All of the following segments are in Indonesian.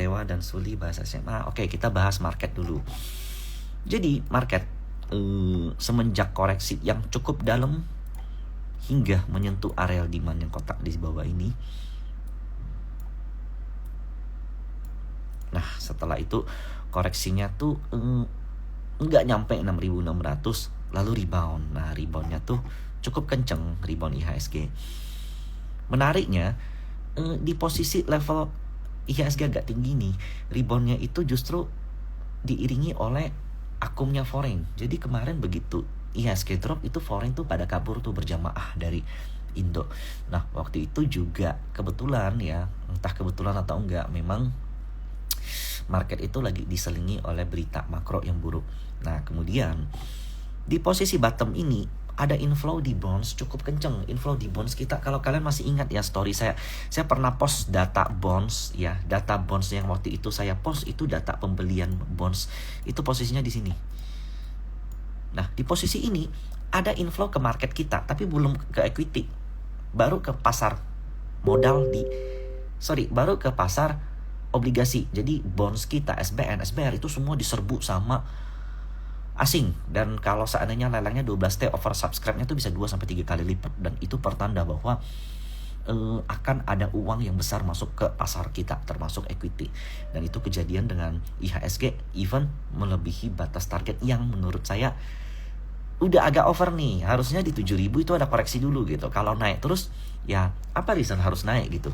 Dewa dan Suli bahasa SMA. Oke, kita bahas market dulu. Jadi market semenjak koreksi yang cukup dalam hingga menyentuh area demand yang kotak di bawah ini. Nah, setelah itu koreksinya tuh nggak nyampe 6.600, lalu rebound. Nah, reboundnya tuh cukup kenceng, rebound IHSG. Menariknya, di posisi level IHSG agak tinggi nih, reboundnya itu justru diiringi oleh akumnya foreign. Jadi kemarin begitu IHSG drop, itu foreign tuh pada kabur tuh berjamaah dari Indo. Nah, waktu itu juga kebetulan ya, entah kebetulan atau enggak, memang market itu lagi diselingi oleh berita makro yang buruk. Nah, kemudian di posisi bottom ini ada inflow di bonds cukup kenceng. Inflow di bonds kita, kalau kalian masih ingat ya story saya pernah post data bonds ya, data bonds yang waktu itu saya post itu data pembelian bonds. Itu posisinya di sini. Nah, di posisi ini ada inflow ke market kita, tapi belum ke equity. Baru ke pasar modal baru ke pasar obligasi. Jadi bonds kita, SBN, SBR itu semua diserbu sama asing. Dan kalau seandainya lelangnya 12T, oversubscribe-nya itu bisa 2-3 kali lipat. Dan itu pertanda bahwa akan ada uang yang besar masuk ke pasar kita, termasuk equity. Dan itu kejadian dengan IHSG, even melebihi batas target yang menurut saya udah agak over nih. Harusnya di 7.000 itu ada koreksi dulu gitu. Kalau naik terus, ya apa reason harus naik gitu?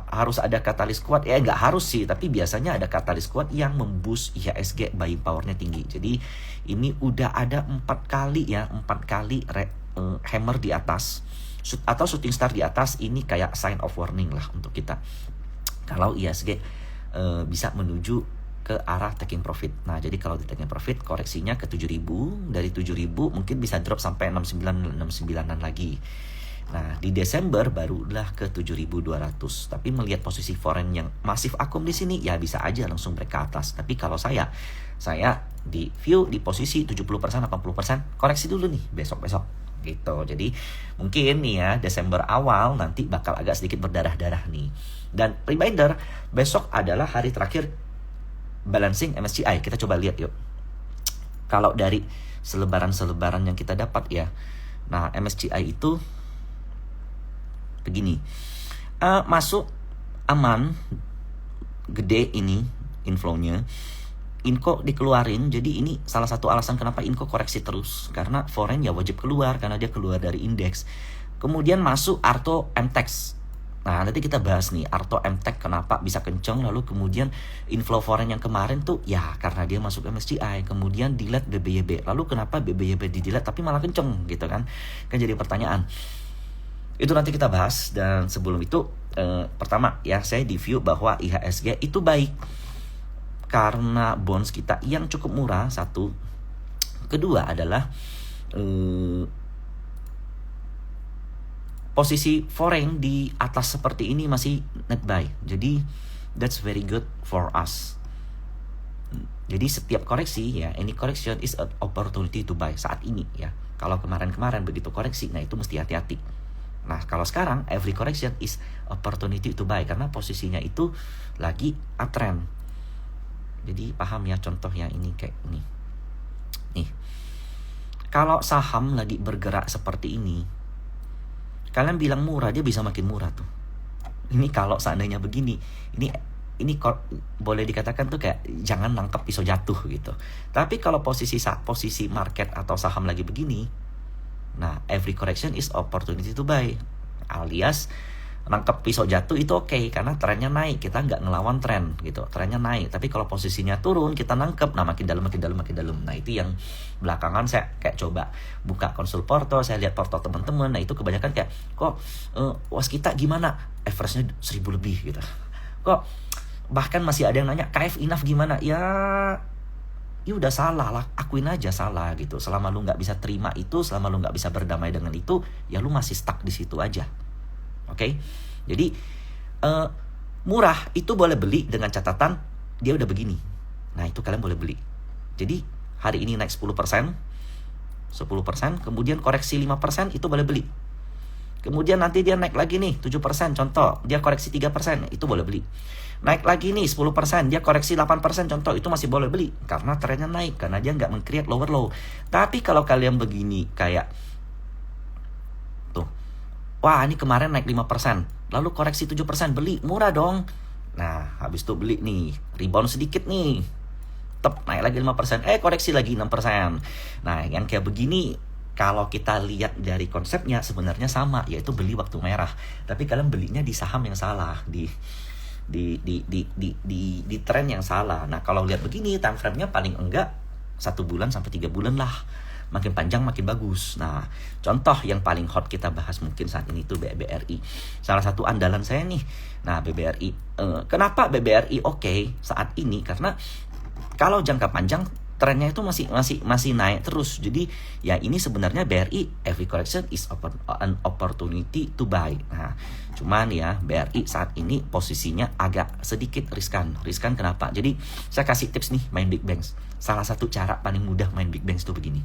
Harus ada katalis kuat, ya nggak harus sih, tapi biasanya ada katalis kuat yang memboost IHSG buying powernya tinggi. Jadi ini udah ada 4 kali hammer di atas atau shooting star di atas. Ini kayak sign of warning lah untuk kita kalau IHSG bisa menuju ke arah taking profit. Nah, jadi kalau di taking profit koreksinya ke 7.000, dari 7.000 mungkin bisa drop sampai 69-an lagi. Nah, di Desember barulah ke 7.200. Tapi melihat posisi foreign yang masif akum di sini, ya bisa aja langsung break ke atas. Tapi kalau saya di view di posisi 70%, 80% koreksi dulu nih besok-besok gitu. Jadi mungkin nih ya Desember awal nanti bakal agak sedikit berdarah-darah nih. Dan reminder, besok adalah hari terakhir balancing MSCI. Kita coba lihat yuk. Kalau dari selebaran yang kita dapat ya. Nah, MSCI itu begini, masuk aman, gede ini inflownya. Inco dikeluarin, jadi ini salah satu alasan kenapa Inco koreksi terus, karena foreign ya wajib keluar karena dia keluar dari indeks. Kemudian masuk Arto MTEX. Nah, nanti kita bahas nih Arto MTEX kenapa bisa kenceng. Lalu kemudian inflow foreign yang kemarin tuh ya karena dia masuk MSCI. Kemudian delete BBYB. Lalu kenapa BBYB di delete tapi malah kenceng gitu kan jadi pertanyaan. Itu nanti kita bahas. Dan sebelum itu pertama ya, saya di view bahwa IHSG itu baik karena bonds kita yang cukup murah, satu. Kedua adalah posisi foreign di atas seperti ini masih net buy. Jadi that's very good for us. Jadi setiap koreksi ya, any correction is an opportunity to buy saat ini ya. Kalau kemarin-kemarin begitu koreksi, nah itu mesti hati-hati. Nah, kalau sekarang every correction is opportunity to buy karena posisinya itu lagi uptrend. Jadi paham ya contohnya ini kayak ini. Nih. Kalau saham lagi bergerak seperti ini, kalian bilang murah, dia bisa makin murah tuh. Ini kalau seandainya begini, ini boleh dikatakan tuh kayak jangan nangkep pisau jatuh gitu. Tapi kalau posisi market atau saham lagi begini, nah, every correction is opportunity to buy. Alias nangkep pisau jatuh itu oke, karena trennya naik, kita nggak ngelawan tren gitu. Trennya naik, tapi kalau posisinya turun kita nangkep, nah makin dalam. Nah, itu yang belakangan saya kayak coba buka konsul porto, saya lihat porto teman-teman. Nah, itu kebanyakan kayak kok was kita gimana? Average-nya 1.000 lebih gitu. Kok bahkan masih ada yang nanya KF enough gimana? Ya udah salah lah, akuin aja salah gitu. Selama lu nggak bisa terima itu, selama lu nggak bisa berdamai dengan itu, ya lu masih stuck di situ aja. Oke? Jadi murah itu boleh beli dengan catatan dia udah begini. Nah, itu kalian boleh beli. Jadi hari ini naik 10%, kemudian koreksi 5%, itu boleh beli. Kemudian nanti dia naik lagi nih 7%, contoh dia koreksi 3%, itu boleh beli. Naik lagi nih 10%, dia koreksi 8%, contoh, itu masih boleh beli karena trennya naik, karena dia nggak meng-create lower low. Tapi kalau kalian begini kayak tuh, wah ini kemarin naik 5%, lalu koreksi 7%, beli, murah dong. Nah, habis itu beli nih, rebound sedikit nih, naik lagi 5%, koreksi lagi 6%. Nah, yang kayak begini, kalau kita lihat dari konsepnya sebenarnya sama, yaitu beli waktu merah. Tapi kalian belinya di saham yang salah, di tren yang salah. Nah, kalau lihat begini, time frame-nya paling enggak 1 bulan sampai 3 bulan lah. Makin panjang makin bagus. Nah, contoh yang paling hot kita bahas mungkin saat ini itu BBRI. Salah satu andalan saya nih. Nah, BBRI. Kenapa BBRI oke saat ini? Karena kalau jangka panjang trennya itu masih naik terus. Jadi ya ini sebenarnya BRI, every correction is an opportunity to buy. Nah, cuman ya BRI saat ini posisinya agak sedikit riskan. Riskan kenapa? Jadi saya kasih tips nih main big banks. Salah satu cara paling mudah main big banks itu begini.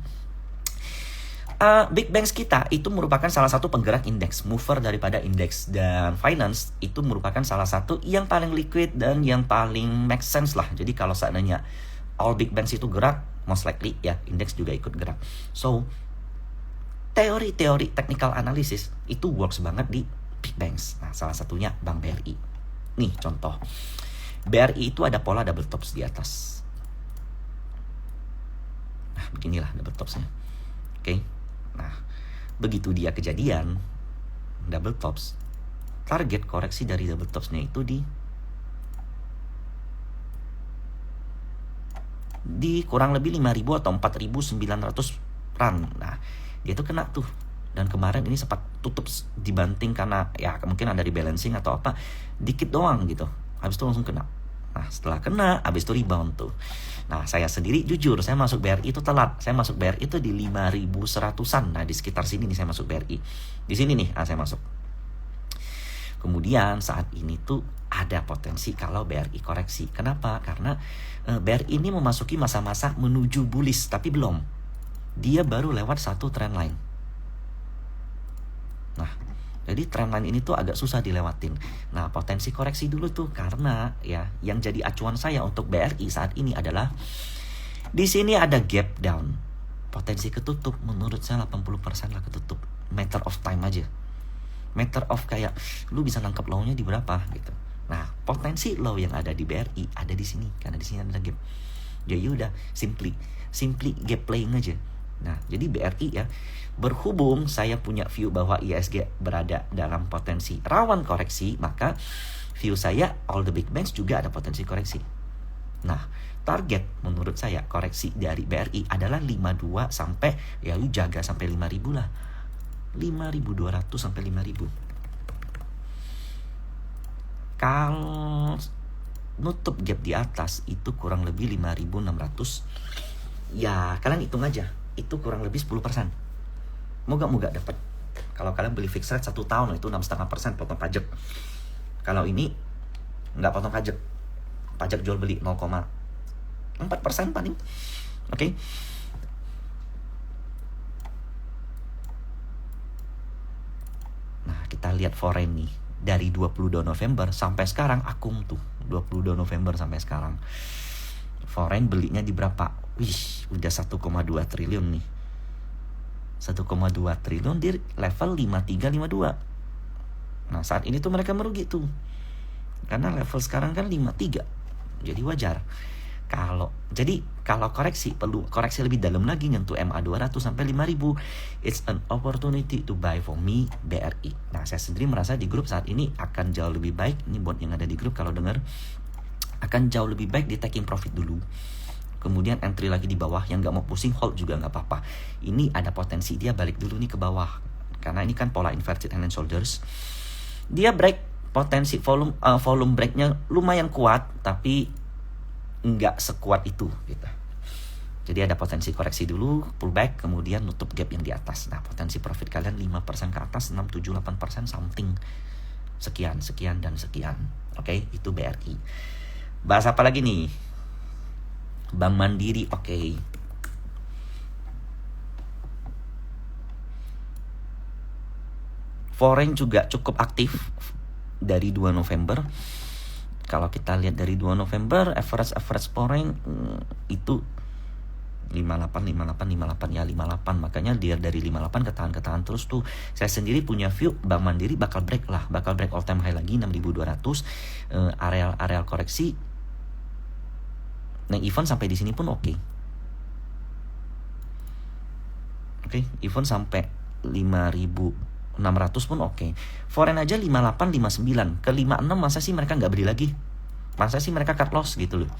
Big banks kita itu merupakan salah satu penggerak indeks, mover daripada indeks, dan finance itu merupakan salah satu yang paling liquid dan yang paling make sense lah. Jadi kalau seandainya all big banks itu gerak, most likely ya indeks juga ikut gerak. So teori-teori technical analysis itu works banget di big banks. Nah, salah satunya Bank BRI. Nih contoh, BRI itu ada pola double tops di atas. Nah, beginilah double topsnya. Oke. Nah, begitu dia kejadian double tops, target koreksi dari double topsnya itu di kurang lebih 5.000 atau 4.900 run. Nah, dia tuh kena tuh. Dan kemarin ini sempat tutup dibanting karena ya mungkin ada rebalancing atau apa, dikit doang gitu. Habis itu langsung kena. Nah, setelah kena, habis itu rebound tuh. Nah, saya sendiri jujur, saya masuk BRI itu telat. Saya masuk BRI itu di 5.100-an. Nah, di sekitar sini nih saya masuk BRI. Di sini nih, saya masuk. Kemudian saat ini tuh ada potensi kalau BRI koreksi. Kenapa? Karena BRI ini memasuki masa-masa menuju bullish, tapi belum. Dia baru lewat satu trend line. Nah, jadi trendline ini tuh agak susah dilewatin. Nah, potensi koreksi dulu tuh, karena ya yang jadi acuan saya untuk BRI saat ini adalah di sini ada gap down. Potensi ketutup menurut saya 80% lah ketutup. Matter of time aja. Matter of kayak lu bisa nangkep low-nya di berapa gitu. Nah, potensi low yang ada di BRI ada di sini karena di sini ada gap. Jadi udah simply gap playing aja. Nah, jadi BRI ya, berhubung saya punya view bahwa IHSG berada dalam potensi rawan koreksi, maka view saya all the big banks juga ada potensi koreksi. Nah, target menurut saya koreksi dari BRI adalah 52 sampai ya lu jaga sampai 5.000 lah. 5.200 sampai 5.000. Kalau nutup gap di atas itu kurang lebih 5.600. Ya, kalian hitung aja. Itu kurang lebih 10%. Moga-moga dapat. Kalau kalian beli fixed rate 1 tahun itu 6,5% potong pajak. Kalau ini nggak potong pajak. Pajak jual beli 0,4% paling. Oke. Nah, kita lihat foreign nih. Dari 22 November sampai sekarang akum tuh. 22 November sampai sekarang. Foreign belinya di berapa? Wih, udah 1,2 triliun nih. 1,2 triliun di level 5352. Nah, saat ini tuh mereka merugi tuh. Karena level sekarang kan 53. Jadi wajar. Jadi kalau koreksi perlu koreksi lebih dalam lagi nyentuh MA 200 sampai 5.000. It's an opportunity to buy for me BRI. Nah, saya sendiri merasa di grup saat ini akan jauh lebih baik. Ini bond yang ada di grup kalau dengar akan jauh lebih baik di taking profit dulu. Kemudian entry lagi di bawah, yang gak mau pusing hold juga gak apa-apa. Ini ada potensi dia balik dulu nih ke bawah. Karena ini kan pola inverted hand and shoulders. Dia break, potensi volume breaknya lumayan kuat, tapi nggak sekuat itu gitu. Jadi ada potensi koreksi dulu, pullback, kemudian nutup gap yang di atas. Nah, potensi profit kalian 5% ke atas, 6, 7, 8% something. Sekian, dan sekian. Oke, itu BRI. Bahas apa lagi nih? Bank Mandiri, oke. Foreign juga cukup aktif dari 2 November. Kalau kita lihat dari 2 November average foreign itu 58 ya 58, makanya dia dari 58 ketahan terus tuh. Saya sendiri punya view Bank Mandiri bakal break all time high lagi 6.200, areal koreksi. Nah, even sampai di sini pun oke, even sampai 5.600 pun oke. Foreign aja 58, 59 ke 56, masa sih mereka nggak beli lagi? Masa sih mereka cut loss gitu loh?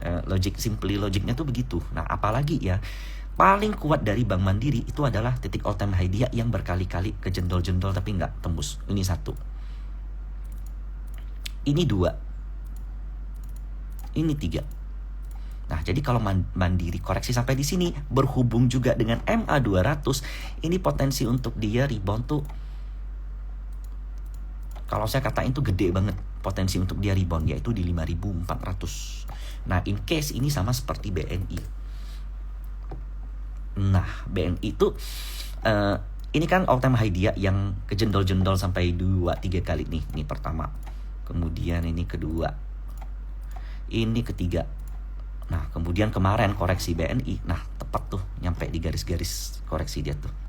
Logiknya tuh begitu. Nah, apalagi ya, paling kuat dari Bank Mandiri itu adalah titik all time high dia yang berkali-kali kejendol-jendol tapi nggak tembus. Ini 1, ini 2, ini 3. Nah, jadi kalau Mandiri koreksi sampai di sini, berhubung juga dengan MA200, ini potensi untuk dia rebound tuh, kalau saya katain tuh gede banget potensi untuk dia rebound, yaitu di 5.400. Nah, in case ini sama seperti BNI. Nah, BNI itu ini kan all time high dia yang kejendol-jendol sampai 2-3 kali nih. Ini pertama, kemudian ini kedua, ini ketiga. Nah, kemudian kemarin koreksi BNI. Nah, tepat tuh nyampe di garis-garis koreksi dia tuh.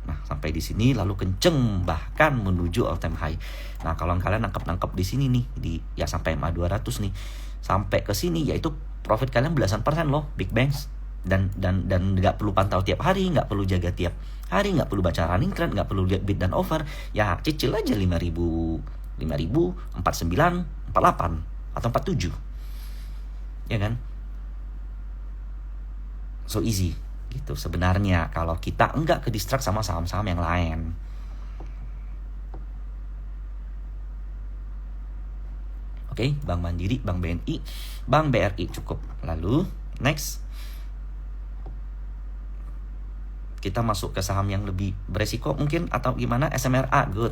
Nah, sampai di sini lalu kenceng bahkan menuju all time high. Nah, kalau kalian nangkep di sini nih, ya sampai MA200 nih. Sampai ke sini yaitu profit kalian belasan persen loh, big banks. Dan nggak perlu pantau tiap hari, nggak perlu jaga tiap hari, nggak perlu baca running trend, nggak perlu lihat bid dan offer. Ya cicil aja 5.000, 49, 48 atau 47. Ya kan? So easy gitu sebenarnya kalau kita enggak ke distract sama saham-saham yang lain. Oke, Bank Mandiri, Bank BNI, Bank BRI cukup. Lalu next kita masuk ke saham yang lebih beresiko mungkin atau gimana. SMRA, good.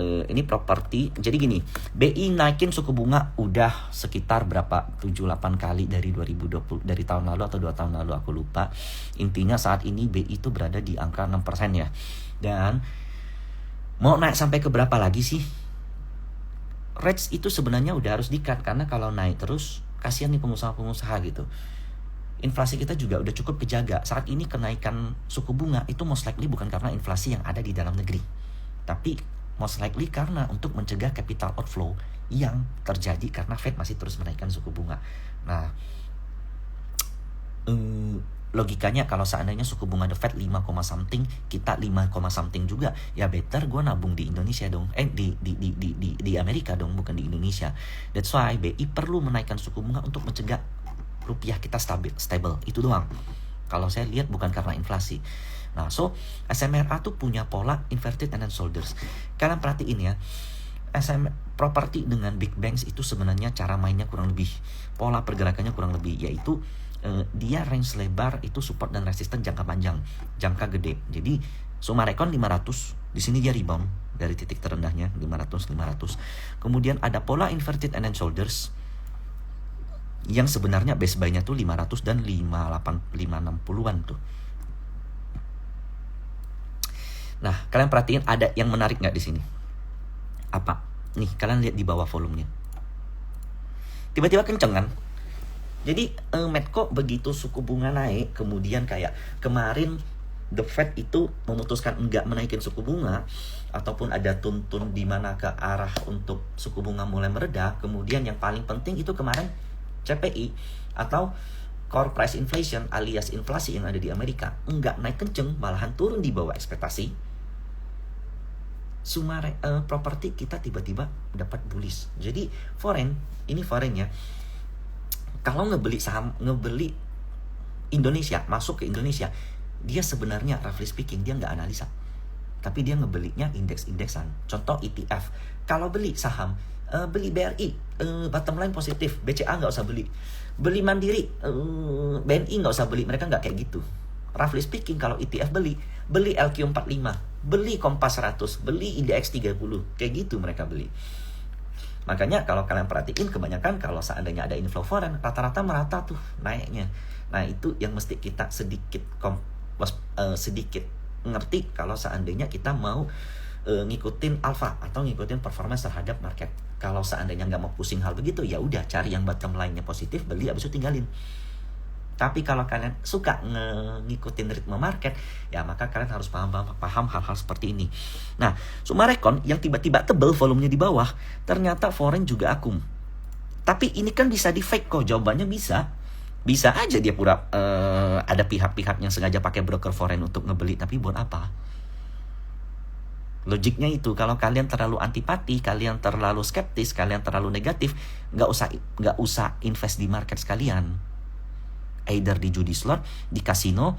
Ini properti. Jadi gini, BI naikin suku bunga udah sekitar berapa 7-8 kali dari 2020, dari tahun lalu atau 2 tahun lalu aku lupa. Intinya saat ini BI itu berada di angka 6% ya. Dan mau naik sampai ke berapa lagi sih? Rates itu sebenarnya udah harus di-cut, karena kalau naik terus kasihan nih pengusaha-pengusaha gitu. Inflasi kita juga udah cukup kejaga. Saat ini kenaikan suku bunga itu most likely bukan karena inflasi yang ada di dalam negeri, tapi most likely karena untuk mencegah capital outflow yang terjadi karena Fed masih terus menaikkan suku bunga. Nah, logikanya kalau seandainya suku bunga The Fed 5, something, kita 5, something juga, ya better gue nabung di Indonesia dong, di Amerika dong, bukan di Indonesia. That's why BI perlu menaikkan suku bunga untuk mencegah rupiah kita stable. Itu doang. Kalau saya lihat bukan karena inflasi. Nah, so SMRA tuh punya pola inverted and shoulders. Kalian perhatiin ya, properti dengan big banks itu sebenarnya cara mainnya kurang lebih, pola pergerakannya kurang lebih, yaitu dia range lebar itu support dan resisten jangka panjang, jangka gede. Jadi Sumarekon 500, di sini dia rebound dari titik terendahnya 500. Kemudian ada pola inverted and shoulders yang sebenarnya base buy-nya tuh 500 dan 560-an tuh. Nah, kalian perhatiin ada yang menarik nggak di sini? Apa? Nih, kalian lihat di bawah volumenya. Tiba-tiba kenceng kan? Jadi Medco begitu suku bunga naik, kemudian kayak kemarin The Fed itu memutuskan enggak menaikin suku bunga, ataupun ada tuntun di mana ke arah untuk suku bunga mulai mereda. Kemudian yang paling penting itu kemarin CPI atau Core Price Inflation alias inflasi yang ada di Amerika enggak naik kenceng, malahan turun di bawah ekspektasi. Properti kita tiba-tiba dapat bullish. Jadi foreign ya. Kalau ngebeli Indonesia, masuk ke Indonesia, dia sebenarnya roughly speaking dia nggak analisa, tapi dia ngebelinya indeks-indeksan. Contoh ETF. Kalau beli saham, beli BRI, bottom line positif, BCA nggak usah beli. Beli Mandiri, BNI nggak usah beli. Mereka nggak kayak gitu. Roughly speaking, kalau ETF beli LQ45, beli Kompas 100, beli IDX 30, kayak gitu mereka beli. Makanya kalau kalian perhatiin, kebanyakan kalau seandainya ada inflow foreign, rata-rata merata tuh naiknya. Nah, itu yang mesti kita sedikit ngerti kalau seandainya kita mau ngikutin alpha atau ngikutin performance terhadap market. Kalau seandainya nggak mau pusing hal begitu, ya udah cari yang bottom line-nya positif, beli, abis itu tinggalin. Tapi kalau kalian suka ngikutin ritme market, ya maka kalian harus paham hal-hal seperti ini. Nah, Sumarekon yang tiba-tiba tebel volumenya di bawah, ternyata foreign juga akum. Tapi ini kan bisa di fake kok, jawabannya bisa. Bisa aja dia pura ada pihak-pihak yang sengaja pakai broker foreign untuk ngebeli, tapi buat apa? Logiknya itu, kalau kalian terlalu antipati, kalian terlalu skeptis, kalian terlalu negatif, nggak usah invest di market sekalian. Either di judi slot, di kasino,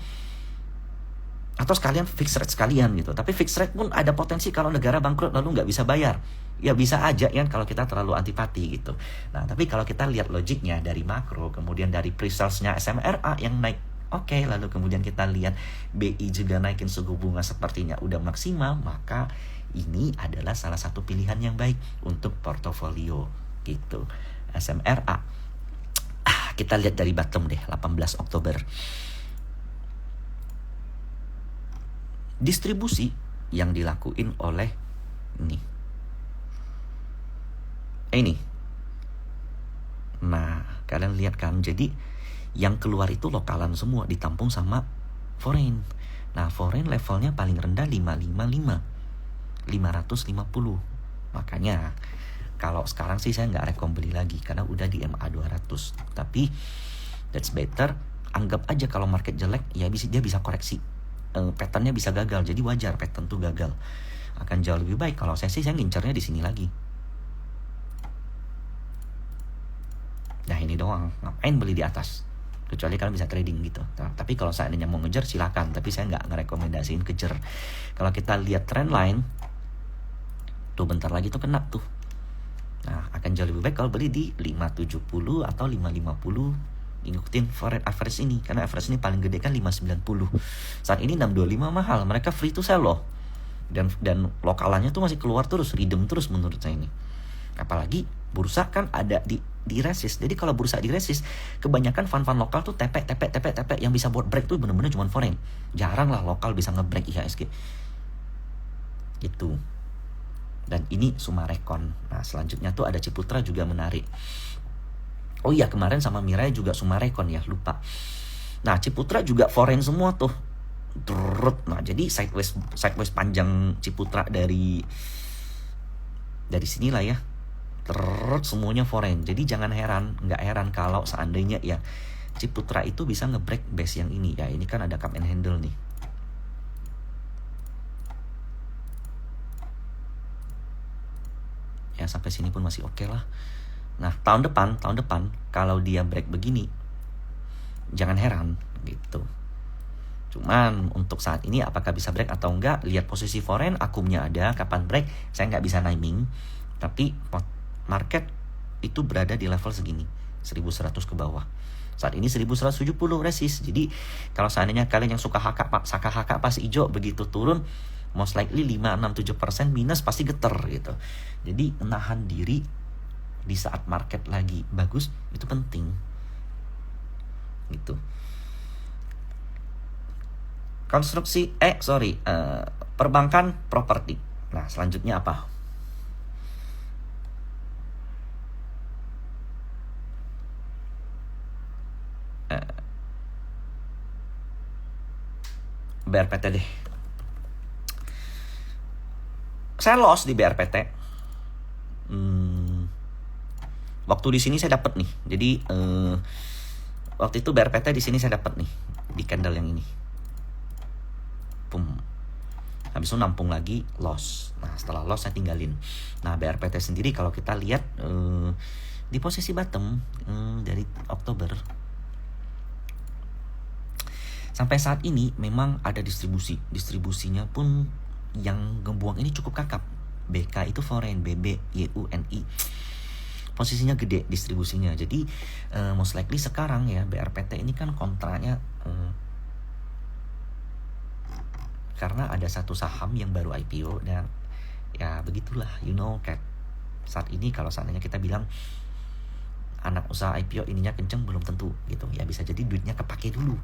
atau sekalian fixed rate sekalian gitu. Tapi fixed rate pun ada potensi kalau negara bangkrut lalu nggak bisa bayar. Ya bisa aja ya kalau kita terlalu antipati gitu. Nah, tapi kalau kita lihat logiknya dari makro, kemudian dari pre-sales-nya SMRA yang naik, oke, lalu kemudian kita lihat BI juga naikin suku bunga sepertinya udah maksimal, maka ini adalah salah satu pilihan yang baik untuk portofolio gitu. SMRA. Kita lihat dari bottom deh, 18 Oktober. Distribusi yang dilakuin oleh ini. Nah, kalian lihat kan, jadi yang keluar itu lokalan semua, ditampung sama foreign. Nah, foreign levelnya paling rendah 550. Makanya kalau sekarang sih saya nggak rekom beli lagi karena udah di MA 200. Tapi that's better. Anggap aja kalau market jelek, ya dia bisa koreksi. Patternnya bisa gagal, jadi wajar pattern tuh gagal. Akan jauh lebih baik kalau saya ngincernya di sini lagi. Nah, ini doang, ngapain beli di atas? Kecuali kalian bisa trading gitu. Nah, tapi kalau seandainya mau ngejar silakan, tapi saya nggak ngerekomendasiin kejar. Kalau kita lihat trend line, tuh bentar lagi tuh kena tuh. Nah, akan jauh lebih baik kalau beli di 570 atau 550, ngikutin foreign average ini, karena average ini paling gede kan 590. Saat ini 625 mahal, mereka free to sell loh. Dan lokalannya tuh masih keluar terus, redeem terus menurut saya ini. Apalagi bursa kan ada di resist. Jadi kalau bursa di resist, kebanyakan fund-fund lokal tuh tepek. Yang bisa buat break tuh bener-bener cuma foreign. Jarang lah lokal bisa nge-break IHSG. Gitu. Dan ini Sumarekon. Nah, selanjutnya tuh ada Ciputra juga menarik. Oh iya, kemarin sama Mirai juga Sumarekon ya, lupa. Nah, Ciputra juga foreign semua tuh. Nah, jadi sideways panjang Ciputra dari sinilah ya. Terus semuanya foreign. Jadi nggak heran kalau seandainya ya Ciputra itu bisa nge-break base yang ini. Ya, ini kan ada cup and handle nih. Ya, sampai sini pun masih oke lah. Nah, tahun depan kalau dia break begini, jangan heran gitu. Cuman untuk saat ini apakah bisa break atau enggak, lihat posisi foreign, akumnya ada, kapan break, saya nggak bisa timing. Tapi market itu berada di level segini, 1100 ke bawah. Saat ini 1170 resist. Jadi kalau seandainya kalian yang suka HK pas hijau begitu turun, most likely 5-6-7% minus pasti geter gitu. Jadi menahan diri di saat market lagi bagus itu penting gitu. Perbankan, properti. Nah, selanjutnya apa? BRPT deh. Saya loss di BRPT. Waktu di sini saya dapat nih. Jadi waktu itu BRPT di sini saya dapat nih di candle yang ini. Habis itu nampung lagi loss. Nah, setelah loss saya tinggalin. Nah, BRPT sendiri kalau kita lihat di posisi bottom dari Oktober sampai saat ini memang ada distribusinya pun yang ngebuang ini cukup kakap. BK itu foreign, BB, YUNI posisinya gede distribusinya. Jadi most likely sekarang ya BRPT ini kan kontranya karena ada satu saham yang baru IPO dan ya begitulah, kayak saat ini kalau seandainya kita bilang anak usaha IPO ininya kenceng belum tentu gitu ya, bisa jadi duitnya kepake dulu,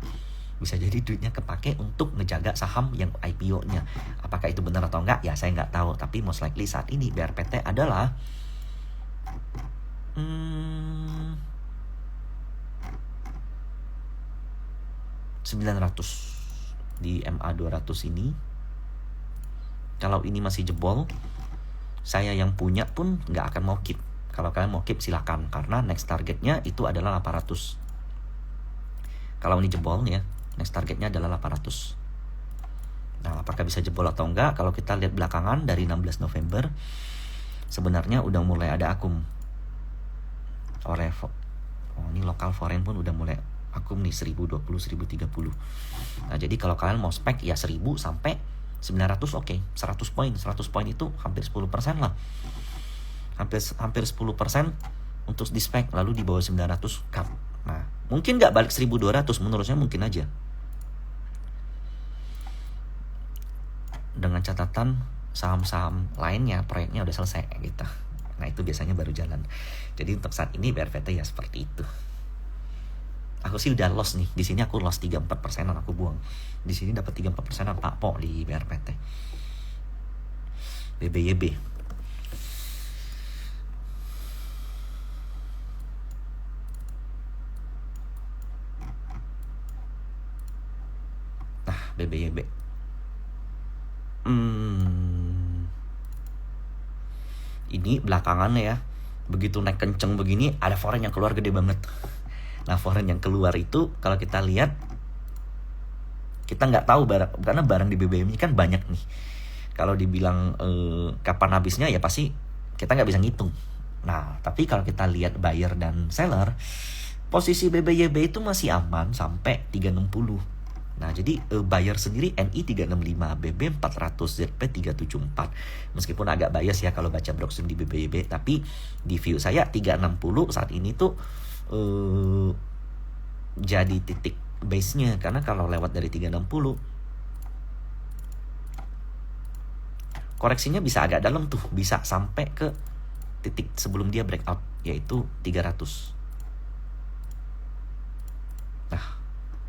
bisa jadi duitnya kepake untuk ngejaga saham yang IPO-nya. Apakah itu benar atau enggak ya saya nggak tahu, tapi most likely saat ini BRPT adalah 900 di MA 200 ini. Kalau ini masih jebol, saya yang punya pun nggak akan mau keep. Kalau kalian mau keep silakan, karena next targetnya itu adalah 800. Kalau ini jebol ya, next targetnya adalah 800. Nah, apakah bisa jebol atau enggak? Kalau kita lihat belakangan dari 16 November, sebenarnya udah mulai ada akum. Ini lokal foreign pun udah mulai akum nih, 1020, 1030. Nah, jadi kalau kalian mau spek ya 1000 sampai 900 oke. 100 poin. 100 poin itu hampir 10% lah. Hampir 10% untuk di spek, lalu di bawah 900 cap. Nah, mungkin nggak balik 1200, menurut saya mungkin aja. Dengan catatan saham-saham lainnya proyeknya udah selesai gitu. Nah, itu biasanya baru jalan. Jadi untuk saat ini BRPT ya seperti itu. Aku sih udah loss nih. Di sini aku loss 3-4%an aku buang. Di sini dapat 3-4%an Pak Po di BRPT. BBYB. Nah, BBYB. Ini belakangannya ya, begitu naik kenceng begini, ada foreign yang keluar gede banget. Nah, foreign yang keluar itu kalau kita lihat, kita nggak tahu karena barang di BBM ini kan banyak nih. Kalau dibilang kapan habisnya ya pasti kita nggak bisa ngitung. Nah, tapi kalau kita lihat buyer dan seller, posisi BBYB itu masih aman sampai 360. Nah, jadi buyer sendiri NI 365, BB 400, ZP 374. Meskipun agak bias ya kalau baca browsing di BBYB, tapi di view saya 360 saat ini tuh jadi titik base-nya. Karena kalau lewat dari 360, koreksinya bisa agak dalam tuh, bisa sampai ke titik sebelum dia breakout, yaitu 300. Nah,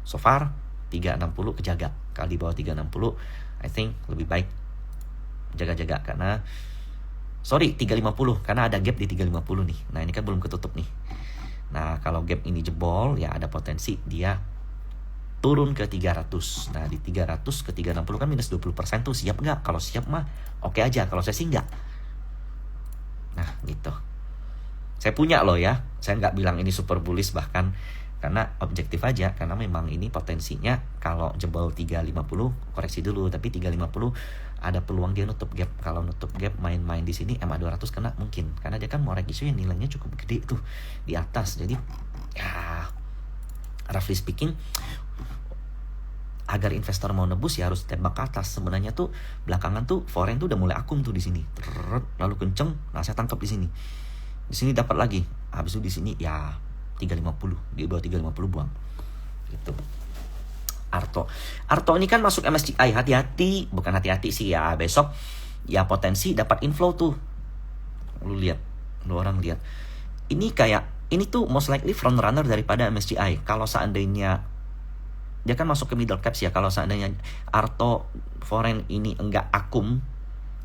so far 360 kejaga. Kalau di bawah 360 I think lebih baik jaga-jaga, karena 350 karena ada gap di 350 nih. Nah, ini kan belum ketutup nih. Nah, kalau gap ini jebol ya ada potensi dia turun ke 300. Nah, di 300 ke 360 kan minus 20% tuh. Siap nggak? Kalau siap mah oke aja. Kalau saya sih nggak. Nah, gitu. Saya punya loh ya. Saya nggak bilang ini super bullish bahkan, karena objektif aja, karena memang ini potensinya kalau jebol 350 koreksi dulu, tapi 350 ada peluang dia nutup gap. Kalau nutup gap main-main di sini MA 200 kena mungkin, karena dia kan morek isu yang nilainya cukup gede tuh di atas. Jadi ya roughly speaking, agar investor mau nebus ya harus tembak ke atas. Sebenarnya tuh belakangan tuh foreign tuh udah mulai akum tuh di sini, lalu kenceng. Nah, saya tangkap di sini. Di sini dapat lagi. Habis itu di sini ya 350, di bawah 350 buang. Gitu. Arto ini kan masuk MSCI, hati-hati, bukan hati-hati sih ya, besok ya potensi dapat inflow tuh. Lu orang lihat. Ini tuh most likely front runner daripada MSCI. Kalau seandainya dia kan masuk ke middle caps ya, kalau seandainya Arto foreign ini enggak akum,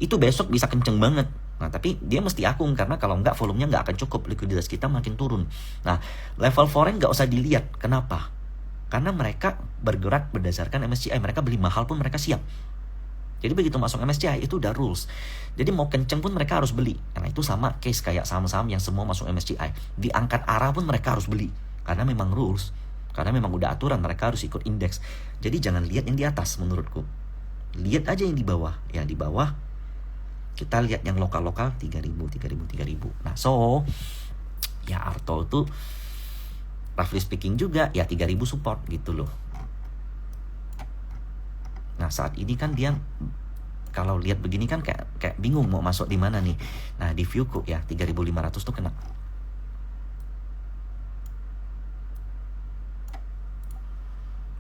itu besok bisa kenceng banget. Nah, tapi dia mesti akum, karena kalau enggak volumenya enggak akan cukup, likuiditas kita makin turun. Nah, level foreign enggak usah dilihat. Kenapa? Karena mereka bergerak berdasarkan MSCI. Mereka beli mahal pun mereka siap. Jadi begitu masuk MSCI itu udah rules. Jadi mau kenceng pun mereka harus beli. Karena itu sama case kayak saham-saham yang semua masuk MSCI. Diangkat arah pun mereka harus beli. Karena memang rules. Karena memang udah aturan, mereka harus ikut indeks. Jadi jangan lihat yang di atas menurutku. Lihat aja yang di bawah. Ya di bawah kita lihat yang lokal-lokal 3.000. Nah, so ya Arto tuh roughly speaking juga ya 3.000 support gitu loh. Nah, saat ini kan dia kalau lihat begini kan kayak bingung mau masuk di mana nih. Nah, di viewku ya 3.500 tuh kena.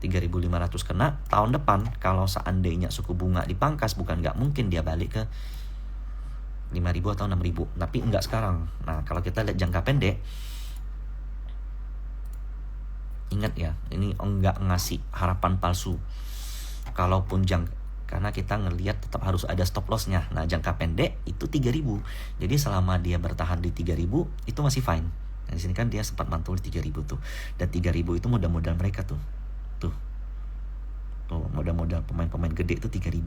$3.500 kena. Tahun depan kalau seandainya suku bunga dipangkas, bukan nggak mungkin dia balik ke 5.000 atau 6.000, tapi enggak sekarang. Nah, kalau kita lihat jangka pendek, ingat ya, ini enggak ngasih harapan palsu. Kalaupun karena kita ngelihat tetap harus ada stop lossnya. Nah jangka pendek itu 3.000, jadi selama dia bertahan di 3.000 itu masih fine. Nah di sini kan dia sempat mantul di 3.000 tuh, dan 3.000 itu modal mereka tuh modal pemain-pemain gede tuh 3.000.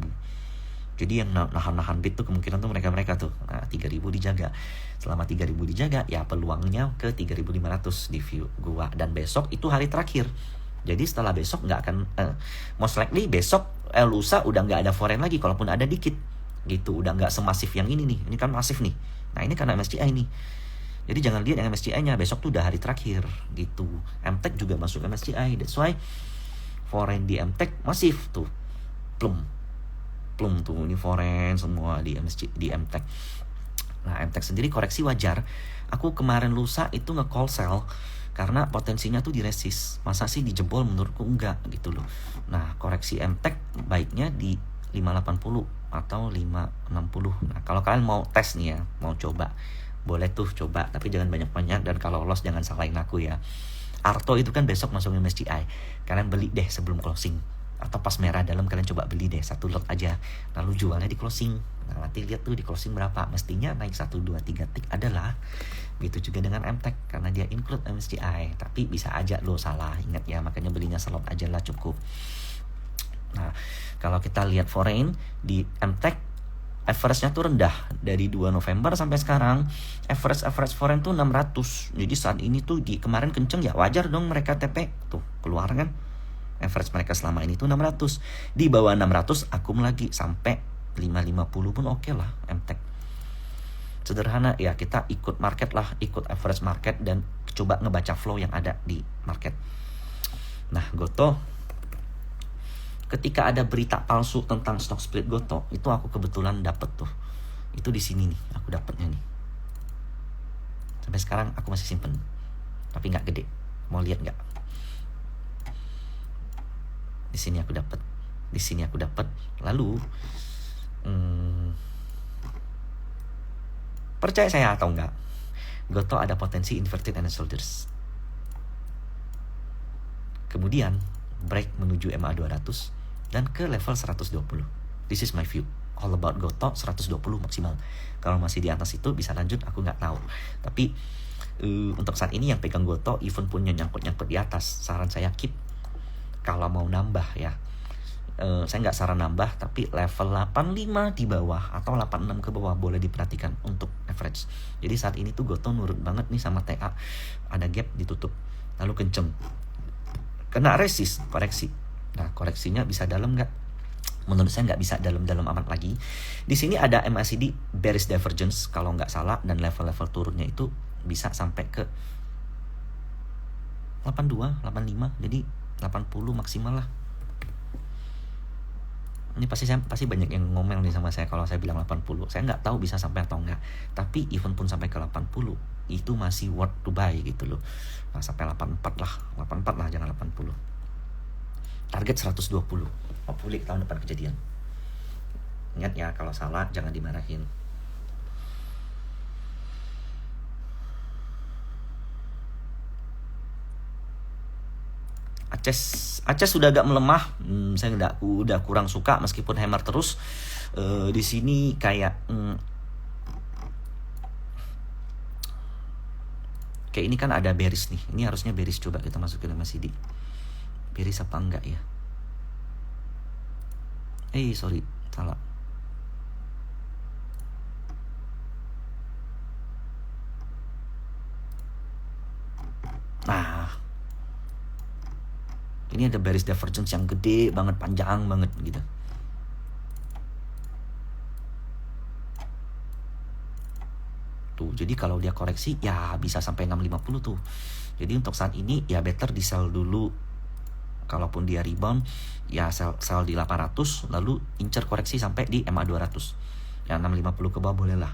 Jadi yang nahan bid tuh kemungkinan tuh mereka tuh. Nah 3.000 dijaga. Selama 3.000 dijaga, ya peluangnya ke 3.500 di view gua. Dan besok itu hari terakhir. Jadi setelah besok nggak akan most likely besok lusa udah nggak ada foreign lagi, kalaupun ada dikit gitu. Udah nggak semasif yang ini nih. Ini kan masif nih. Nah ini karena MSCI nih. Jadi jangan lihat yang MSCI-nya, besok tuh udah hari terakhir gitu. MTech juga masuk MSCI. That's why foreign di MTech masif tuh. Plum tuh, ini foreign semua di MTech. Nah MTech sendiri koreksi wajar. Aku kemarin lusa itu nge-call sell karena potensinya tuh diresist. Masa sih dijebol? Menurutku enggak gitu loh. Nah koreksi MTech baiknya di 580 atau 560. Nah kalau kalian mau tes nih ya, mau coba, boleh tuh coba, tapi jangan banyak-banyak, dan kalau loss jangan salahin aku ya. Arto itu kan besok masuk MSCI, kalian beli deh sebelum closing, atau pas merah dalam kalian coba beli deh 1 lot aja, lalu jualnya di closing. Nah nanti lihat tuh di closing berapa, mestinya naik 1, 2, 3 tik adalah. Begitu juga dengan MTech karena dia include MSCI, tapi bisa aja lo salah, ingat ya, makanya belinya slot aja lah cukup. Nah kalau kita lihat foreign di MTech, average-nya tuh rendah dari 2 November sampai sekarang. Average foreign tuh 600. Jadi saat ini tuh di kemarin kenceng ya, wajar dong mereka TP tuh keluar kan. Average mereka selama ini tuh 600. Di bawah 600 akum lagi sampai 550 pun oke lah MTech. Sederhana ya, kita ikut market lah, ikut average market dan coba ngebaca flow yang ada di market. Nah Goto, ketika ada berita palsu tentang stock split Goto, itu aku kebetulan dapet tuh. Itu di sini nih, aku dapetnya nih. Sampai sekarang aku masih simpen, tapi nggak gede. Mau lihat nggak? Di sini aku dapet. Lalu percaya saya atau enggak, Goto ada potensi inverted and shoulders. Kemudian break menuju MA 200 dan ke level 120. This is my view. All about Goto 120 maksimal. Kalau masih di atas itu bisa lanjut, aku nggak tahu. Tapi untuk saat ini yang pegang Goto, even punya nyangkut di atas, saran saya keep. Kalau mau nambah ya, saya nggak saran nambah, tapi level 85 di bawah atau 86 ke bawah boleh diperhatikan untuk average. Jadi saat ini tuh Goto nurut banget nih sama TA. Ada gap ditutup, lalu kenceng, kena resist, koreksi. Nah koreksinya bisa dalam nggak? Menurut saya nggak bisa dalam-dalam amat lagi. Di sini ada MACD bearish divergence kalau nggak salah, dan level-level turunnya itu bisa sampai ke 82, 85, jadi 80 maksimal lah. Ini pasti banyak yang ngomel nih sama saya kalau saya bilang 80. Saya nggak tahu bisa sampai atau enggak. Tapi even pun sampai ke 80, itu masih worth to buy gitu loh. Nah sampai 84 lah, jangan 80. Target 120. Hopefully tahun depan kejadian. Ingat ya, kalau salah jangan dimarahin. Aceh sudah agak melemah. Saya udah kurang suka meskipun hammer terus. Di sini kayak kayak ini kan ada bearish nih. Ini harusnya bearish, coba kita masukin MACD. Bearish apa enggak ya? Sorry, salah. Nah, ini ada bearish divergence yang gede banget, panjang banget gitu. Tuh, jadi kalau dia koreksi ya bisa sampai 650 tuh. Jadi untuk saat ini ya better di sell dulu. Kalaupun dia rebound ya sell di 800, lalu incer koreksi sampai di MA 200. Ya 650 ke bawah boleh lah.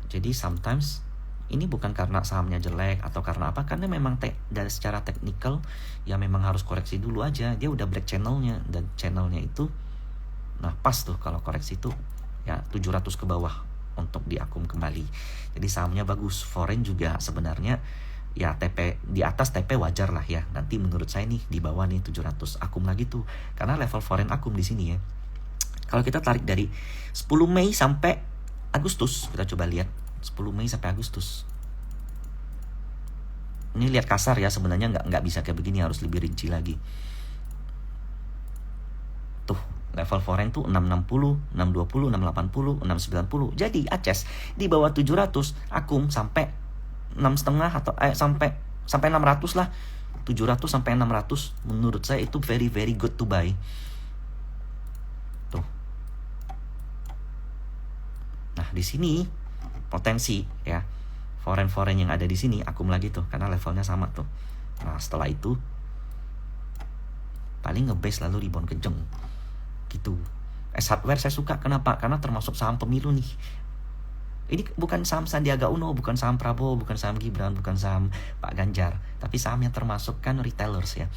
Jadi sometimes ini bukan karena sahamnya jelek atau karena apa, karena memang dari secara teknikal ya memang harus koreksi dulu aja. Dia udah break channelnya, dan channelnya itu nah pas tuh kalau koreksi tuh ya 700 ke bawah untuk diakum kembali. Jadi sahamnya bagus. Foreign juga sebenarnya Ya TP di atas TP wajar lah ya. Nanti menurut saya nih di bawah nih 700 akum lagi tuh. Karena level foreign akum di sini ya. Kalau kita tarik dari 10 Mei sampai Agustus, kita coba lihat 10 Mei sampai Agustus. Ini lihat kasar ya, sebenarnya nggak bisa kayak begini, harus lebih rinci lagi. Tuh, level foreign tuh 660, 620, 680, 690. Jadi Aces di bawah 700 akum sampai 6,5 atau sampai 600 lah. 700 sampai 600 menurut saya itu very very good to buy. Tuh. Nah, di sini potensi ya. Foreign yang ada di sini akum lagi tuh karena levelnya sama tuh. Nah, setelah itu paling ngebase lalu rebound kenceng. Gitu. Hardware saya suka, kenapa? Karena termasuk saham pemilu nih. Ini bukan saham Sandiaga Uno, bukan saham Prabowo, bukan saham Gibran, bukan saham Pak Ganjar, tapi saham yang termasuk kan retailers ya.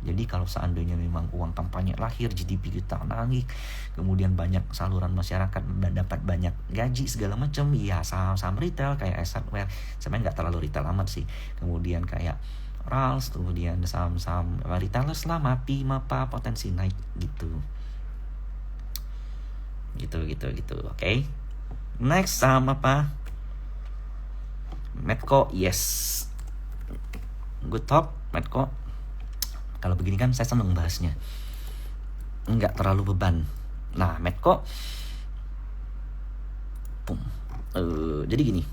Jadi kalau seandainya memang uang kampanye lahir, GDP kita naik, kemudian banyak saluran masyarakat dan dapat banyak gaji segala macam, ya saham-saham retail kayak Hardware, sebenarnya nggak terlalu retail amat sih. Kemudian kayak Rals, kemudian saham-saham retailers lah, MAPA potensi naik gitu. Gitu. Oke. Next saham apa? Medco, yes. Good talk, Medco. Kalau begini kan saya seneng bahasnya. Enggak terlalu beban. Nah, Medco. Jadi gini.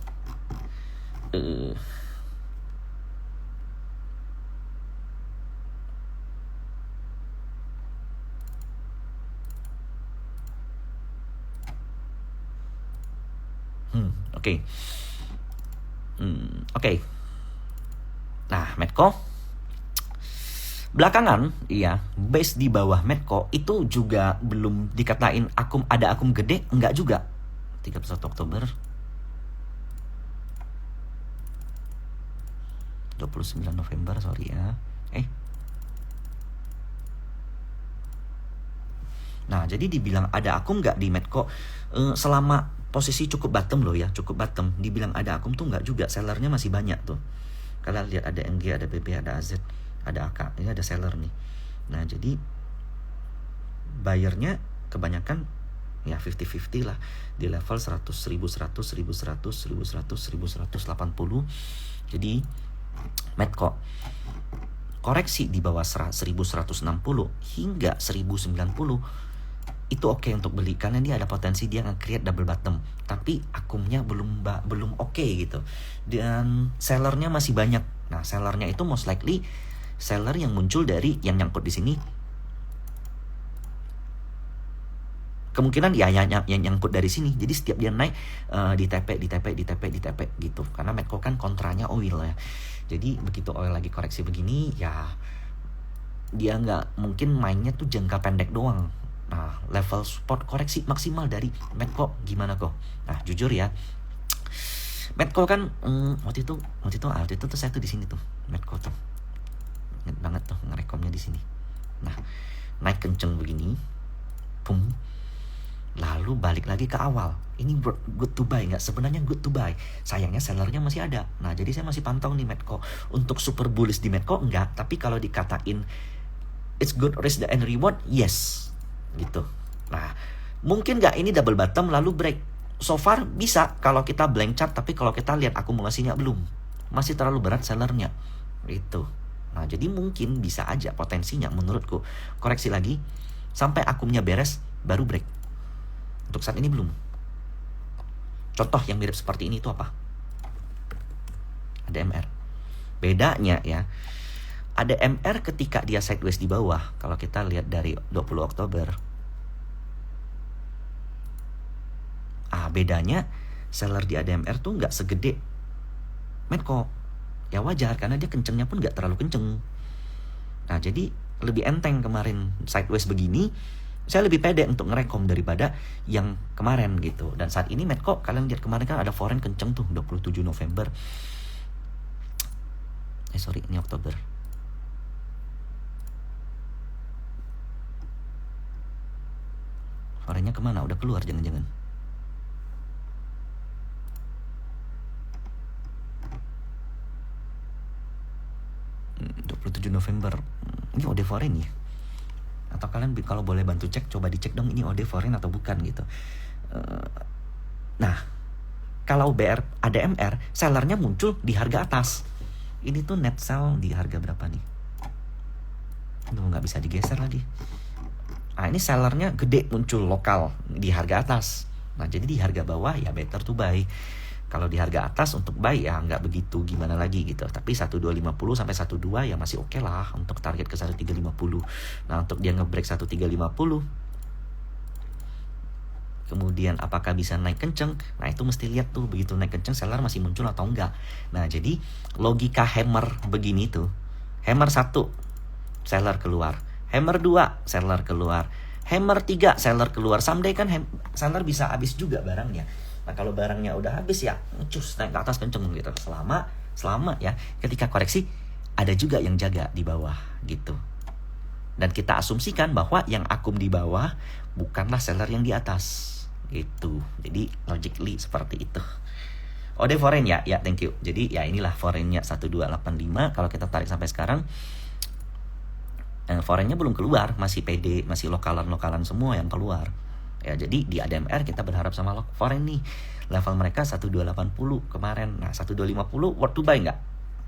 Oke. Oke. Nah, Medco belakangan iya base di bawah Medco itu juga belum dikatain ada akum gede, enggak juga. 31 Oktober 29 November sorry ya. Nah, jadi dibilang ada akum nggak di Medco selama posisi cukup bottom loh ya, cukup bottom. Dibilang ada akum tuh nggak juga, sellernya masih banyak tuh. Kalian lihat ada NG, ada BB, ada AZ, ada AK, ini ada seller nih. Nah, jadi buyernya kebanyakan ya 50-50 lah di level 100, 1100, 1100, 1100, 1180. Jadi Medco koreksi di bawah 1160 hingga 1090 itu oke untuk beli karena dia ada potensi dia nge-create double bottom, tapi akumnya belum oke gitu, dan sellernya masih banyak. Nah, sellernya itu most likely seller yang muncul dari yang nyangkut di sini, kemungkinan ya yang nyangkut dari sini. Jadi setiap dia naik di TP gitu, karena Medco kan kontranya oil ya. Jadi begitu oil lagi koreksi begini ya dia nggak mungkin mainnya tuh jangka pendek doang. Nah, level support koreksi maksimal dari Medco gimana kok? Nah, jujur ya, Medco kan waktu itu tuh saya tuh di sini tuh Medco tuh, inget banget tuh ngerekomnya di sini. Nah, naik kenceng begini, boom, lalu balik lagi ke awal. Ini good to buy nggak? Sebenarnya good to buy. Sayangnya sellernya masih ada. Nah, jadi saya masih pantau nih Medco. Untuk super bullish di Medco enggak, tapi kalau dikatain it's good risk and reward, yes. Gitu. Nah, mungkin nggak ini double bottom lalu break? So far bisa kalau kita blank chart, tapi kalau kita lihat akumulasinya belum, masih terlalu berat sellernya itu. Nah, jadi mungkin bisa aja potensinya menurutku koreksi lagi sampai akumnya beres baru break. Untuk saat ini belum. Contoh yang mirip seperti ini itu apa? Ada MR. Bedanya ya, ada MR ketika dia sideways di bawah. Kalau kita lihat dari 20 Oktober. Bedanya seller di ADMR tuh nggak segede Medco. Ya wajar karena dia kencengnya pun nggak terlalu kenceng. Nah, jadi lebih enteng kemarin sideways begini. Saya lebih pede untuk ngerekom daripada yang kemarin gitu. Dan saat ini Medco, kalian lihat kemarin kan ada foreign kenceng tuh 27 November. Ini Oktober. Foreignnya kemana? Udah keluar jangan-jangan. 27 November. Ini OD foreign ya? Atau kalian kalau boleh bantu cek, coba dicek dong ini OD foreign atau bukan gitu. Nah, kalau ADMR sellernya muncul di harga atas. Ini tuh net sell di harga berapa nih? Aduh, nggak bisa digeser lagi. Nah, ini sellernya gede muncul lokal di harga atas. Nah, jadi di harga bawah ya better to buy. Kalau di harga atas untuk buy ya nggak begitu gimana lagi gitu. Tapi 1250 sampai 12 ya masih oke lah untuk target ke 1350. Nah, untuk dia nge-break 1350, kemudian apakah bisa naik kenceng? Nah, itu mesti lihat tuh, begitu naik kenceng seller masih muncul atau enggak. Nah, jadi logika hammer begini tuh. Hammer 1, seller keluar. Hammer 2, seller keluar. Hammer 3, seller keluar. Someday kan seller bisa habis juga barangnya. Nah, kalau barangnya udah habis ya cus naik ke atas kenceng gitu. Selama ya ketika koreksi ada juga yang jaga di bawah gitu. Dan kita asumsikan bahwa yang akum di bawah bukanlah seller yang di atas gitu. Jadi logically seperti itu. OD foreign ya, thank you. Jadi ya inilah foreignnya 1285. Kalau kita tarik sampai sekarang foreignnya belum keluar, masih PD, masih lokalan semua yang keluar. Ya, jadi di ADMR kita berharap sama foreign nih. Level mereka 1280 kemarin. Nah, 1250 worth to buy nggak?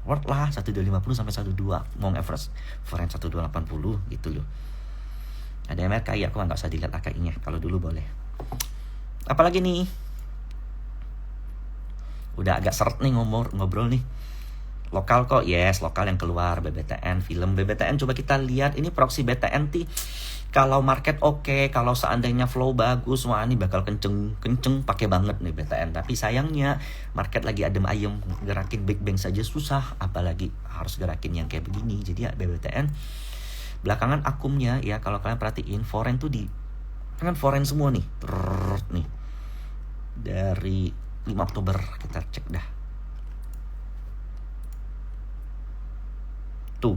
Worth lah, 1250 sampai 12 mau average foreign 1280 gitu loh. ADMR KI aku nggak usah dilihat AKI-nya, kalau dulu boleh. Apalagi nih? Udah agak seret nih ngobrol nih. Lokal kok, yes, lokal yang keluar, BBTN, film BBTN coba kita lihat ini proxy BTN kalau market oke, kalau seandainya flow bagus, wah ini bakal kenceng pakai banget nih BTN. Tapi sayangnya market lagi adem ayem, gerakin big bang saja susah, apalagi harus gerakin yang kayak begini. Jadi ya BBTN belakangan akumnya ya kalau kalian perhatiin foreign tuh kan foreign semua nih. Nih. Dari 5 Oktober kita cek dah. Tuh.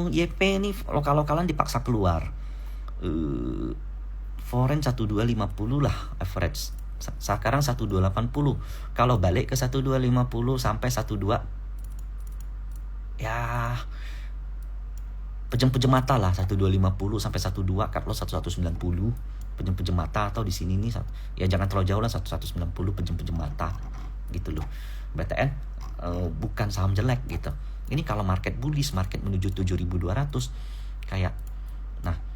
YP nih lokal-lokalan dipaksa keluar. Foreign 1250 lah average. Sekarang 1280. Kalau balik ke 1250 sampai 12 ya pejem mata lah 1250 sampai 12 cut loss 1190. Pejem mata atau di sini nih ya jangan terlalu jauh lah 1190 pejem mata gitu loh. BTN bukan saham jelek gitu. Ini kalau market bullish, market menuju 7200 kayak nah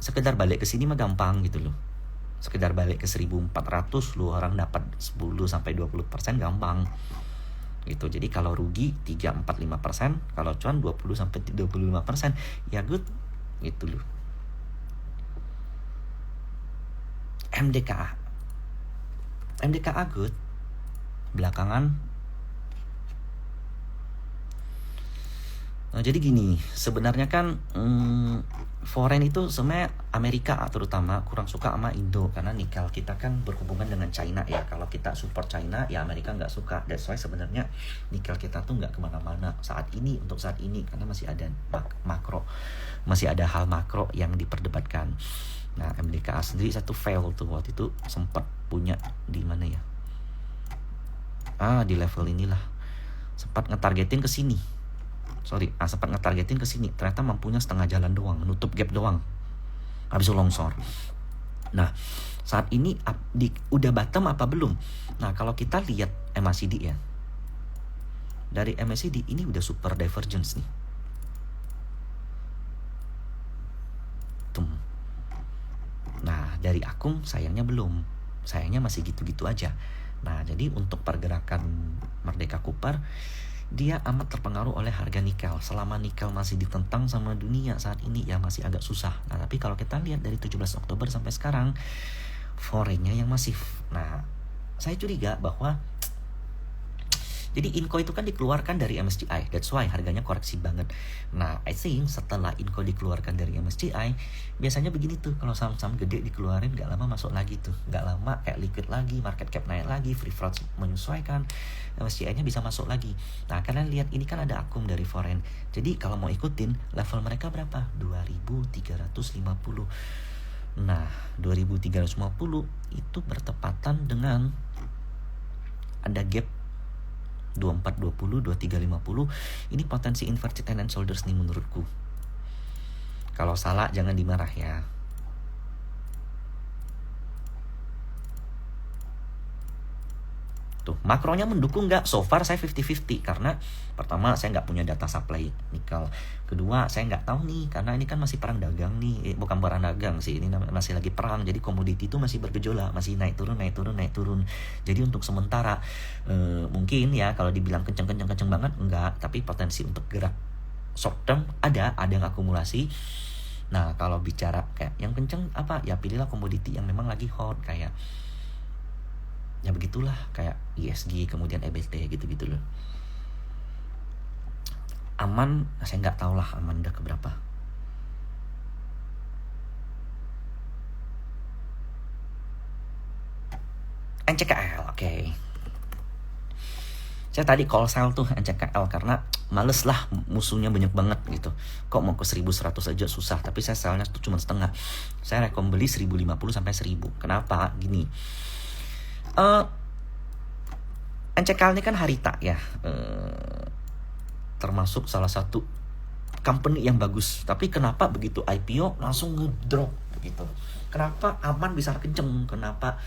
sekedar balik ke sini mah gampang gitu loh. Sekedar balik ke 1400 lu orang dapat 10 sampai 20% gampang. Gitu. Jadi kalau rugi 3-4-5%, kalau cuan 20 sampai 25%, ya good gitu loh. MDKA good. Belakangan jadi gini, sebenarnya kan foreign itu sebenarnya Amerika terutama kurang suka sama Indo karena nikel kita kan berhubungan dengan China ya. Kalau kita support China ya Amerika nggak suka. That's why sebenarnya nikel kita tuh nggak kemana-mana untuk saat ini karena masih ada masih ada hal makro yang diperdebatkan. Nah MDKA sendiri satu fail tuh waktu itu sempat punya di mana ya? Di level inilah sempat ngetargetin ke sini. Sempat ngetargetin ke sini, ternyata mampunya setengah jalan doang, nutup gap doang. Habis itu longsor. Nah, saat ini udah bottom apa belum? Nah, kalau kita lihat MACD ya. Dari MACD ini udah super divergence nih. Nah, dari akum sayangnya belum. Sayangnya masih gitu-gitu aja. Nah, jadi untuk pergerakan Merdeka Cooper dia amat terpengaruh oleh harga nikel. Selama nikel masih ditentang sama dunia saat ini ya masih agak susah. Nah, tapi kalau kita lihat dari 17 Oktober sampai sekarang foreignnya yang masif. Nah, saya curiga bahwa jadi Inco itu kan dikeluarkan dari MSCI. That's why harganya koreksi banget. Nah, I think setelah Inco dikeluarkan dari MSCI, biasanya begini tuh. Kalau saham-saham gede dikeluarin gak lama masuk lagi tuh. Gak lama kayak liquid lagi, market cap naik lagi, free float menyesuaikan, MSCI-nya bisa masuk lagi. Nah, kalian lihat ini kan ada akum dari foreign. Jadi kalau mau ikutin level mereka berapa? 2350. Nah, 2350 itu bertepatan dengan ada gap 2420, 2350. Ini potensi inverted hand and shoulders nih menurutku. Kalau salah jangan dimarah ya. Tuh, makronya mendukung nggak? So far saya 50-50 karena pertama saya nggak punya data supply nikel. Kedua saya nggak tahu nih karena ini kan masih perang dagang nih, bukan perang dagang sih, ini masih lagi perang. Jadi komoditi itu masih bergejolak, masih naik turun. Jadi untuk sementara mungkin ya kalau dibilang kenceng banget enggak, tapi potensi untuk gerak short term ada yang akumulasi. Nah kalau bicara kayak yang kenceng apa ya, pilihlah komoditi yang memang lagi hot kayak ya begitulah, kayak ISG kemudian EBT gitu-gitu loh. Aman, saya nggak tahu lah aman udah keberapa. NCKL, oke. Saya tadi call sell tuh NCKL karena males lah, musuhnya banyak banget gitu. Kok mau ke 1100 aja susah, tapi saya sellnya tuh cuma setengah. Saya rekom beli 1050 sampai 1000. Kenapa? Gini. NCKL ini kan Harita ya, termasuk salah satu company yang bagus. Tapi kenapa begitu IPO langsung ngedrop begitu? Kenapa aman bisa kenceng? Kenapa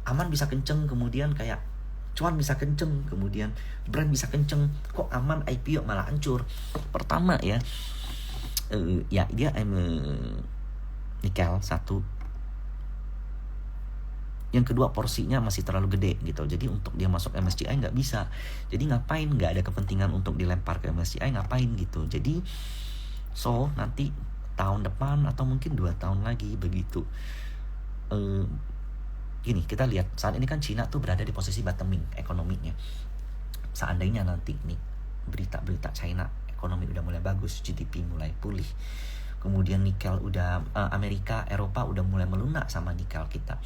aman bisa kenceng, kemudian kayak cuan bisa kenceng, kemudian brand bisa kenceng, kok aman IPO malah hancur? Pertama ya, ya dia nikel satu. Yang kedua porsinya masih terlalu gede gitu. Jadi untuk dia masuk MSCI nggak bisa. Jadi ngapain? Nggak ada kepentingan untuk dilempar ke MSCI, ngapain gitu. Jadi nanti tahun depan atau mungkin 2 tahun lagi begitu. Gini, kita lihat saat ini kan Cina tuh berada di posisi bottoming ekonominya. Seandainya nanti nih berita-berita China ekonomi udah mulai bagus, GDP mulai pulih, kemudian nikel udah Amerika, Eropa udah mulai melunak sama nikel kita,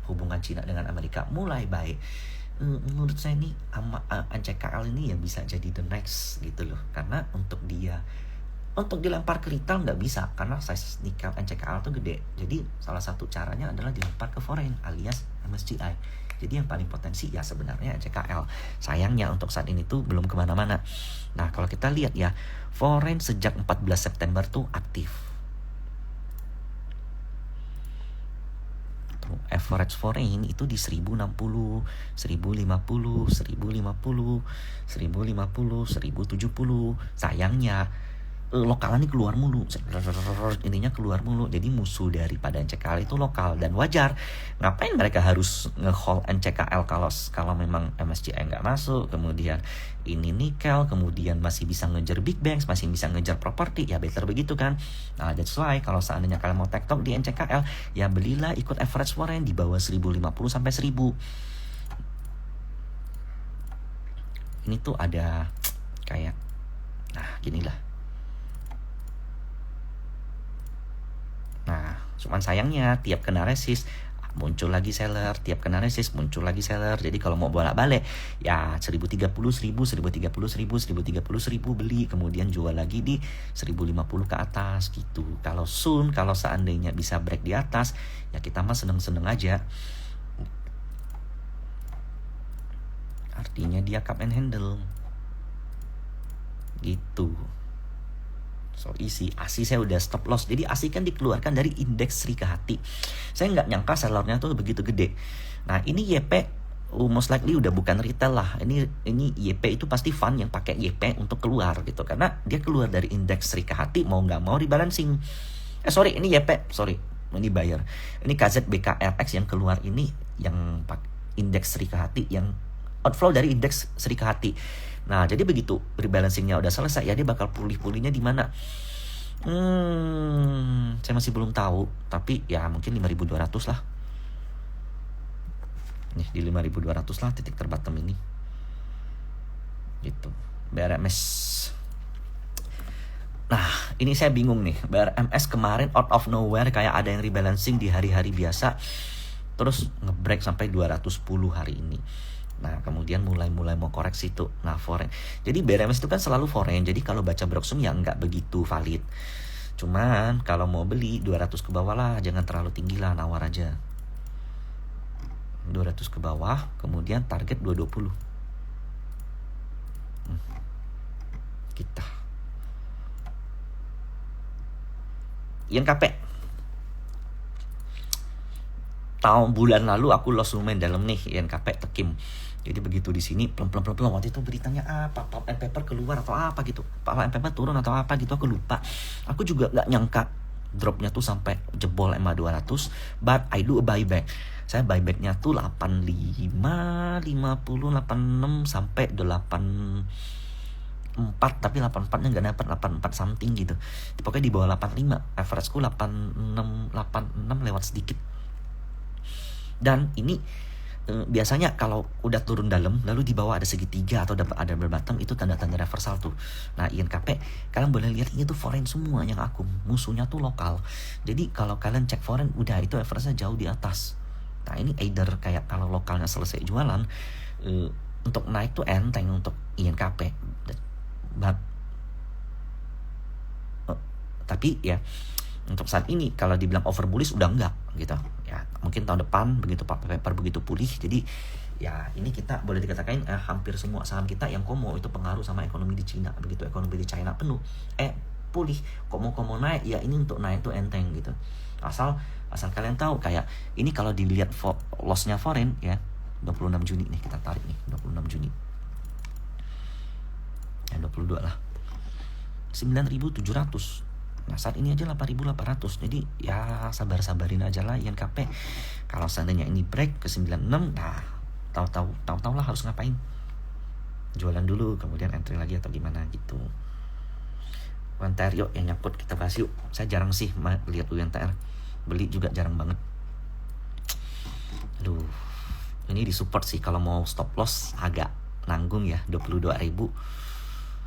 hubungan Cina dengan Amerika mulai baik, menurut saya nih NCKL ini ya bisa jadi the next gitu loh. Karena untuk dilempar ke retail nggak bisa karena size nikel NCKL tuh gede. Jadi salah satu caranya adalah dilempar ke foreign alias MSCI. Jadi yang paling potensi ya sebenarnya NCKL. Sayangnya untuk saat ini tuh belum kemana-mana. Nah kalau kita lihat ya, foreign sejak 14 September tuh aktif. Average foreign itu di 1060, 1050, 1050, 1050, 1070. Sayangnya lokal ini keluar mulu, intinya keluar mulu. Jadi musuh daripada NCKL itu lokal, dan wajar. Ngapain mereka harus nge-hold NCKL kalau memang MSCI nggak masuk, kemudian ini nikel, kemudian masih bisa ngejar big banks, masih bisa ngejar properti, ya better begitu kan. Nah that's why kalau seandainya kalian mau tektok di NCKL, ya belilah ikut average foreign di bawah 1050 sampai 1000. Ini tuh ada kayak, nah ginilah. Nah, cuman sayangnya tiap kena resist muncul lagi seller, tiap kena resist muncul lagi seller. Jadi kalau mau bolak-balik ya 1030, 1000, 1030, 1000, 1030, 1000 beli, kemudian jual lagi di 1050 ke atas gitu. Kalau seandainya bisa break di atas, ya kita mah seneng-seneng aja. Artinya dia cup and handle gitu. So easy. ASI saya udah stop loss. Jadi ASI kan dikeluarkan dari indeks Sri Kahati. Saya nggak nyangka sellernya tuh begitu gede. Nah ini YP most likely udah bukan retail lah. Ini YP itu pasti fund yang pakai YP untuk keluar gitu. Karena dia keluar dari indeks Sri Kahati, mau nggak mau rebalancing. Ini YP, ini buyer. Ini KZBKRX yang keluar ini, yang indeks Sri Kahati, yang outflow dari indeks Sri Kahati. Nah, jadi begitu rebalancingnya udah selesai, ya dia bakal pulih-pulihnya di mana? Saya masih belum tahu, tapi ya mungkin 5.200 lah. Nih di 5.200 lah titik terbottom ini. Gitu. BRMS. Nah, ini saya bingung nih. BRMS kemarin out of nowhere kayak ada yang rebalancing di hari-hari biasa, terus ngebreak sampai 210 hari ini. Nah kemudian mulai mau koreksi tuh. Nah foreign, jadi BRMS itu kan selalu foreign. Jadi kalau baca Broksum ya nggak begitu valid. Cuman kalau mau beli 200 ke bawah lah, jangan terlalu tinggi lah, nawar aja 200 200 ke bawah, kemudian target 220. Kita INKP tahun bulan lalu aku loss lumayan dalam nih INKP tekim. Jadi begitu di sini pelan-pelan waktu itu beritanya apa, pulp and paper keluar atau apa gitu, pulp and paper turun atau apa gitu, aku lupa. Aku juga nggak nyangka dropnya tuh sampai jebol MA 200, but I do a buyback. Saya buybacknya tuh 85, 50, 86 sampai 84, tapi 84-nya nggak dapat, 84 something gitu. Pokoknya di bawah 85, average-ku 86 lewat sedikit. Dan ini biasanya kalau udah turun dalam lalu di bawah ada segitiga atau ada berbatam, itu tanda-tanda reversal tuh. Nah INKP kalian boleh lihat ini tuh foreign semua yang aku, musuhnya tuh lokal. Jadi kalau kalian cek foreign udah itu average-nya jauh di atas. Nah ini either kayak kalau lokalnya selesai jualan, untuk naik tuh enteng untuk INKP. Tapi ya untuk saat ini kalau dibilang over bullish udah enggak gitu ya, mungkin tahun depan begitu paper begitu pulih. Jadi ya ini kita boleh dikatakan hampir semua saham kita yang komo itu pengaruh sama ekonomi di Cina. Begitu ekonomi di China penuh pulih, komo naik, ya ini untuk naik tuh enteng gitu. Asal kalian tahu kayak ini kalau dilihat lossnya foreign ya, 26 Juni nih kita tarik nih, 26 Juni ya 22 lah, 9.700. Nah saat ini aja 8.800. Jadi ya sabar-sabarin aja lah INKP. Kalau seandainya ini break ke 96, nah tahu lah harus ngapain. Jualan dulu kemudian entry lagi atau gimana gitu. UNTR yuk yang nyangkut kita bahas yuk. Saya jarang sih lihat UNTR, beli juga jarang banget. Aduh, ini disupport sih, kalau mau stop loss agak nanggung ya, 22.000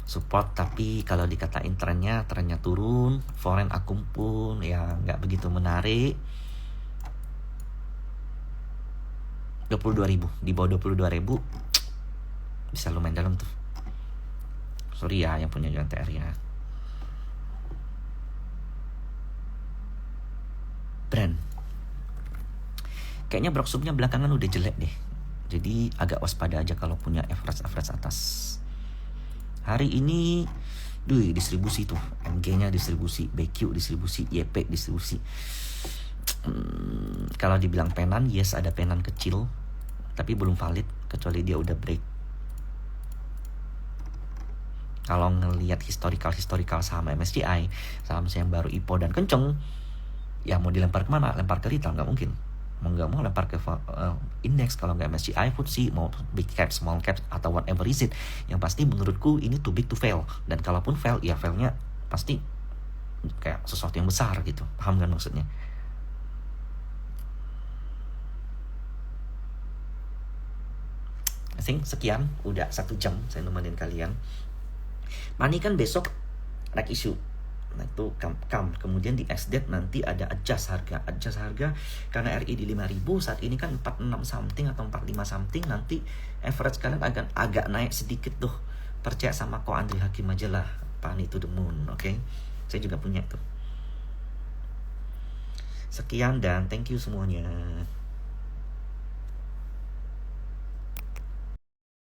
support. Tapi kalau dikatain trennya turun, foreign akum pun ya nggak begitu menarik. 22.000, di bawah 22.000 bisa lumayan dalam tuh. Sorry ya yang punya UNTR ya. Brand kayaknya Broksubnya belakangan udah jelek deh, jadi agak waspada aja kalau punya average atas. Hari ini distribusi tuh, MG-nya distribusi, BQ distribusi, YP distribusi. Kalau dibilang penan, yes ada penan kecil, tapi belum valid kecuali dia udah break. Kalau ngelihat historical saham MSCI, saham yang baru IPO dan kenceng, ya mau dilempar kemana? Lempar ke retail nggak mungkin. Mau nggak mau lempar ke indeks. Kalau nggak MSCI, FTSE, mau big cap, small cap, atau whatever is it. Yang pasti menurutku ini too big to fail. Dan kalaupun fail, ya failnya pasti kayak sesuatu yang besar gitu. Paham kan maksudnya? I think sekian, udah 1 jam saya nemenin kalian. Money kan besok naik isu. Nah itu kemudian di SDET nanti ada adjust harga karena RI di 5.000 saat ini kan 46 something atau 45 something. Nanti average kalian agak naik sedikit tuh. Percaya sama Ko Andri Hakim aja lah, Pani to the moon. Oke? Saya juga punya tuh. Sekian dan thank you semuanya.